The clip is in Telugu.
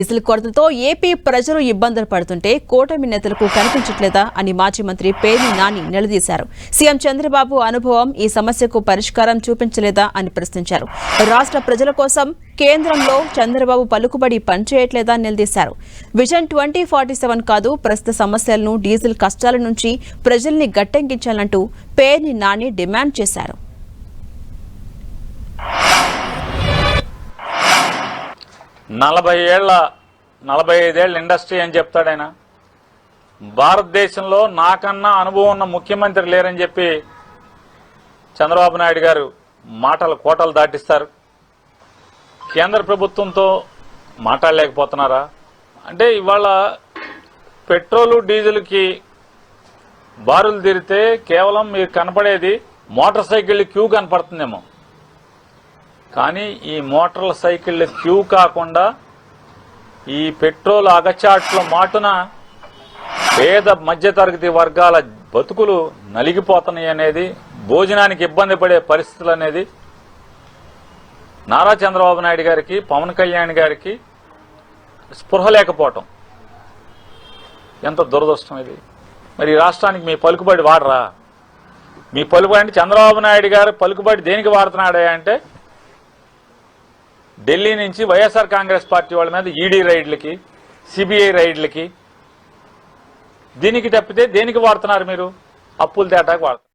డీజిల్ కొరతతో ఏపీ ప్రజలు ఇబ్బందులు పడుతుంటే కూటమి నేతలకు కనిపించట్లేదా అని మాజీ మంత్రి పేర్ని నాని నిలదీశారు. సీఎం చంద్రబాబు అనుభవం ఈ సమస్యకు పరిష్కారం చూపించలేదా అని ప్రశ్నించారు. రాష్ట్ర ప్రజల కోసం కేంద్రంలో చంద్రబాబు పలుకుబడి పనిచేయట్లేదా అని నిలదీశారు. విజన్ 2047 కాదు, ప్రస్తుత సమస్యలను, డీజిల్ కష్టాల నుంచి ప్రజల్ని గట్టెక్కించాలంటూ పేర్ని నాని డిమాండ్ చేశారు. 45 ఏళ్ల ఇండస్ట్రీ అని చెప్తాడు ఆయన. భారతదేశంలో నాకన్నా అనుభవం ఉన్న ముఖ్యమంత్రి లేరని చెప్పి చంద్రబాబు నాయుడు గారు మాటలు కోటలు దాటిస్తారు. కేంద్ర ప్రభుత్వంతో మాట్లాడలేకపోతున్నారా అంటే ఇవాళ పెట్రోలు డీజిల్కి బారులు తీరితే కేవలం మీకు కనపడేది మోటార్ సైకిల్ క్యూ కనపడుతుందేమో, కానీ ఈ మోటార్ సైకిళ్ళ క్యూ కాకుండా ఈ పెట్రోల్ అగచాట్ల మాటున పేద మధ్యతరగతి వర్గాల బతుకులు నలిగిపోతున్నాయి అనేది, భోజనానికి ఇబ్బంది పడే పరిస్థితులు అనేది నారా చంద్రబాబు నాయుడు గారికి, పవన్ కళ్యాణ్ గారికి స్పృహ లేకపోవటం ఎంత దురదృష్టం ఇది. మరి ఈ రాష్ట్రానికి మీ పలుకుబడి వాడరా? మీ పలుకుబడి అంటే చంద్రబాబు నాయుడు గారు పలుకుబడి దేనికి వాడుతున్నాడే అంటే ఢిల్లీ నుంచి వైఎస్ఆర్ కాంగ్రెస్ పార్టీ వాళ్ళ మీద ఈడీ రైడ్లకి, సిబిఐ రైడ్లకి, దీనికి తప్పితే దేనికి వాడుతున్నారు మీరు? అప్పులు తేటాకు వాడుతున్నారు.